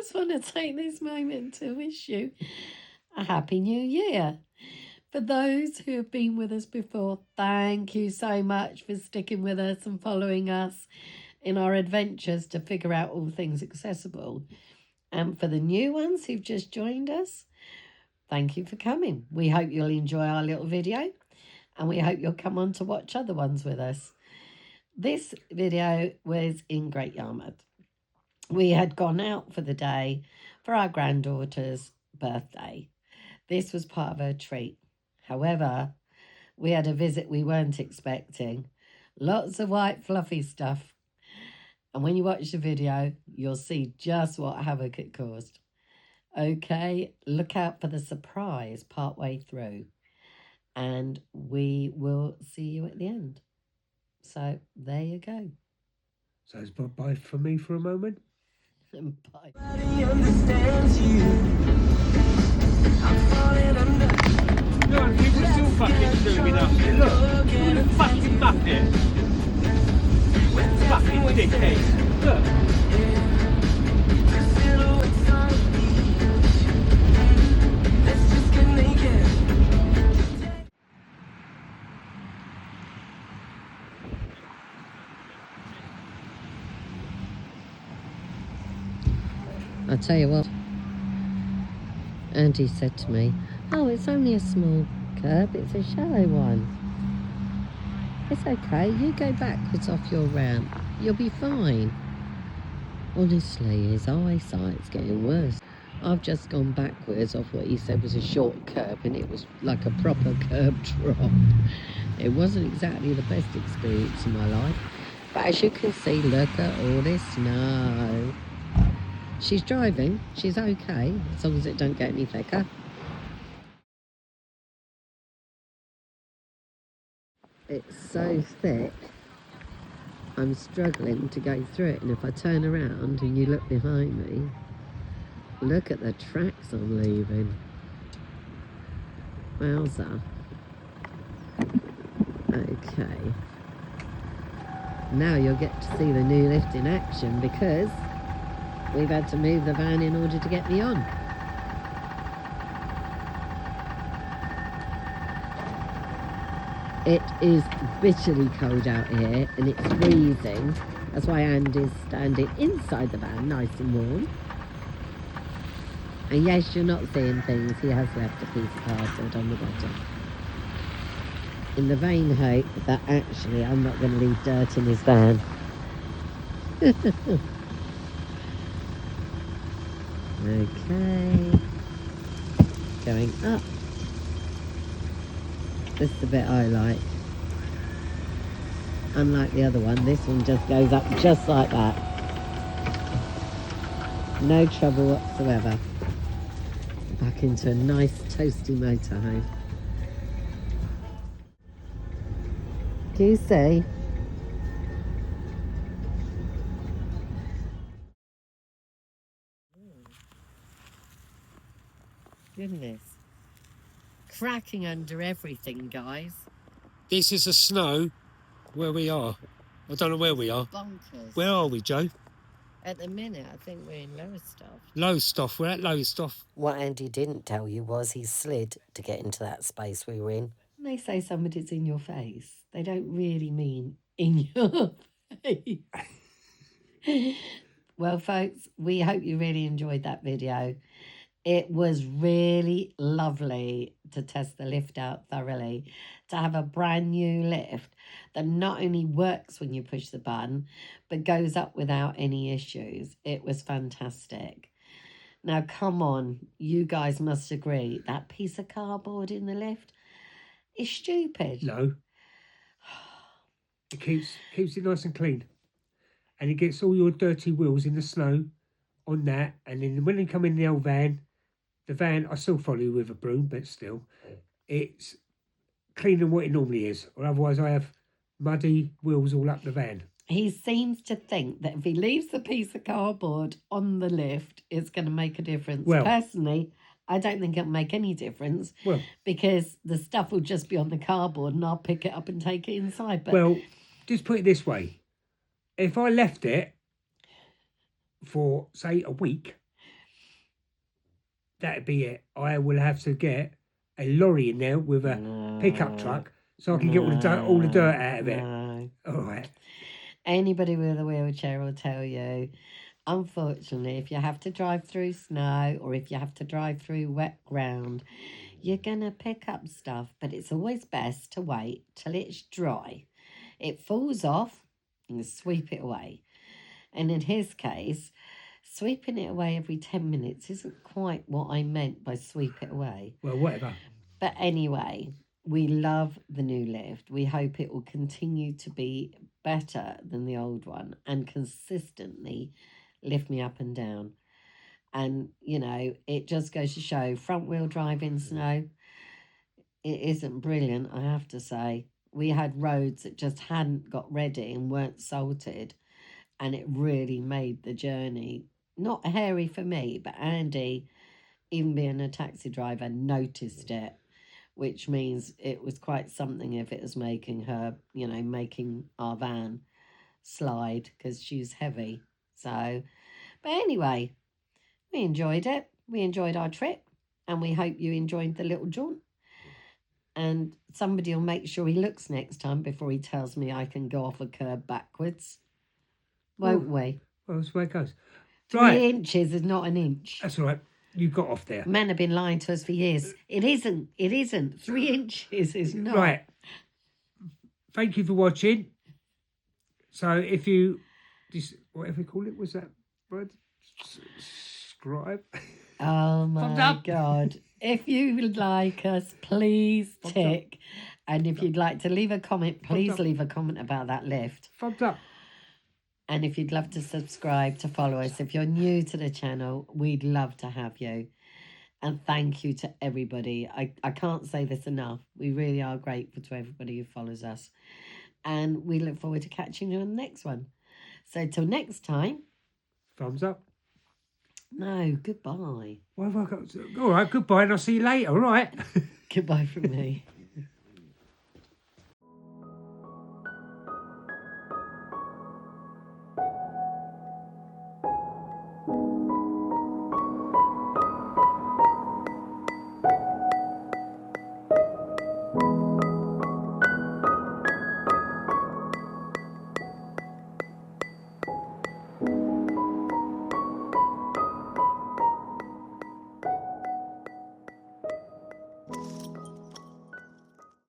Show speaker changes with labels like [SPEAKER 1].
[SPEAKER 1] just want to take this moment to wish you a Happy New Year. For those who have been with us before, thank you so much for sticking with us and following us in our adventures to figure out all things accessible. And for the new ones who've just joined us, thank you for coming. We hope you'll enjoy our little video, and we hope you'll come on to watch other ones with us. This video was in Great Yarmouth. We had gone out for the day for our granddaughter's birthday. This was part of her treat. However, we had a visit we weren't expecting. Lots of white fluffy stuff. And when you watch the video, you'll see just what havoc it caused. Okay, look out for the surprise partway through. And we will see you at the end. So, there you go.
[SPEAKER 2] So it's bye for me for a moment.
[SPEAKER 1] Bye.
[SPEAKER 3] Nobody understands you. I'm falling under.
[SPEAKER 4] Look, people still fucking doing up here. Look, you fucking muppet. Fucking dickhead. Look.
[SPEAKER 3] Silhouettes on the beach. Let's just get naked.
[SPEAKER 1] I'll tell you what, Andy said to me, oh, it's only a small curb, it's a shallow one. It's okay, you go backwards off your ramp, you'll be fine. Honestly, his eyesight's getting worse. I've just gone backwards off what he said was a short curb, and it was like a proper curb drop. It wasn't exactly the best experience in my life, but as you can see, look at all this snow. She's driving, she's okay, as long as it don't get any thicker. It's so thick, I'm struggling to go through it, and if I turn around and you look behind me, look at the tracks I'm leaving. Wowza. Okay. Now you'll get to see the new lift in action, because we've had to move the van in order to get me on. It is bitterly cold out here, and it's freezing. That's why Andy's standing inside the van, nice and warm. And yes, you're not seeing things. He has left a piece of cardboard on the bottom. In the vain hope that actually I'm not going to leave dirt in his van. Okay, going up. This is the bit I like. Unlike the other one, this one just goes up just like that. No trouble whatsoever. Back into a nice toasty motorhome. Do you see? Goodness. Cracking under everything, guys.
[SPEAKER 2] This is the snow where we are. I don't know where we are.
[SPEAKER 1] Bonkers.
[SPEAKER 2] Where are we, Joe?
[SPEAKER 1] At the minute, I think we're in Lowestoft.
[SPEAKER 2] Lowestoft. We're at Lowestoft.
[SPEAKER 1] What Andy didn't tell you was he slid to get into that space we were in. When they say somebody's in your face, they don't really mean in your face. Well, folks, we hope you really enjoyed that video. It was really lovely to test the lift out thoroughly, to have a brand new lift that not only works when you push the button, but goes up without any issues. It was fantastic. Now, come on, you guys must agree, that piece of cardboard in the lift is stupid.
[SPEAKER 2] No. It keeps it nice and clean. And it gets all your dirty wheels in the snow on that. And then when you come in the old van, I still follow you with a broom, but still, it's cleaner than what it normally is. Or otherwise I have muddy wheels all up the van.
[SPEAKER 1] He seems to think that if he leaves the piece of cardboard on the lift, it's going to make a difference.
[SPEAKER 2] Well,
[SPEAKER 1] personally, I don't think it'll make any difference, because the stuff will just be on the cardboard and I'll pick it up and take it inside. But
[SPEAKER 2] well, just put it this way. If I left it for, say, a week, that'd be it. I will have to get a lorry in there with a pickup truck so I can get all the dirt out of it.
[SPEAKER 1] No.
[SPEAKER 2] All right.
[SPEAKER 1] Anybody with a wheelchair will tell you, unfortunately, if you have to drive through snow or if you have to drive through wet ground, you're going to pick up stuff, but it's always best to wait till it's dry. It falls off and sweep it away. And in his case, sweeping it away every 10 minutes isn't quite what I meant by sweep it away.
[SPEAKER 2] Well, whatever.
[SPEAKER 1] But anyway, we love the new lift. We hope it will continue to be better than the old one and consistently lift me up and down. And, you know, it just goes to show front wheel drive in snow, it isn't brilliant, I have to say. We had roads that just hadn't got ready and weren't salted, and it really made the journey not hairy for me, but Andy, even being a taxi driver, noticed it, which means it was quite something if it was making her, you know, making our van slide because she's heavy. So, but anyway, we enjoyed it. We enjoyed our trip, and we hope you enjoyed the little jaunt. And somebody will make sure he looks next time before he tells me I can go off a curb backwards. Won't we?
[SPEAKER 2] Well, that's where it goes.
[SPEAKER 1] 3 inches is not an inch.
[SPEAKER 2] That's all right. You got off there.
[SPEAKER 1] Men have been lying to us for years. It isn't. It isn't. 3 inches is not.
[SPEAKER 2] Right. Thank you for watching. So if you, whatever you call it, was that word? Subscribe.
[SPEAKER 1] Oh
[SPEAKER 2] Thumbs
[SPEAKER 1] my
[SPEAKER 2] up.
[SPEAKER 1] God. If you would like us, please
[SPEAKER 2] Thumbs
[SPEAKER 1] tick. And if you'd like to leave a comment, please
[SPEAKER 2] up.
[SPEAKER 1] leave a comment about that lift.
[SPEAKER 2] Thumbs up.
[SPEAKER 1] And if you'd love to subscribe to follow us, if you're new to the channel, we'd love to have you. And thank you to everybody. I can't say this enough. We really are grateful to everybody who follows us. And we look forward to catching you on the next one. So till next time.
[SPEAKER 2] Thumbs up.
[SPEAKER 1] No, goodbye.
[SPEAKER 2] All right, goodbye, and I'll see you later, all right?
[SPEAKER 1] Goodbye from me.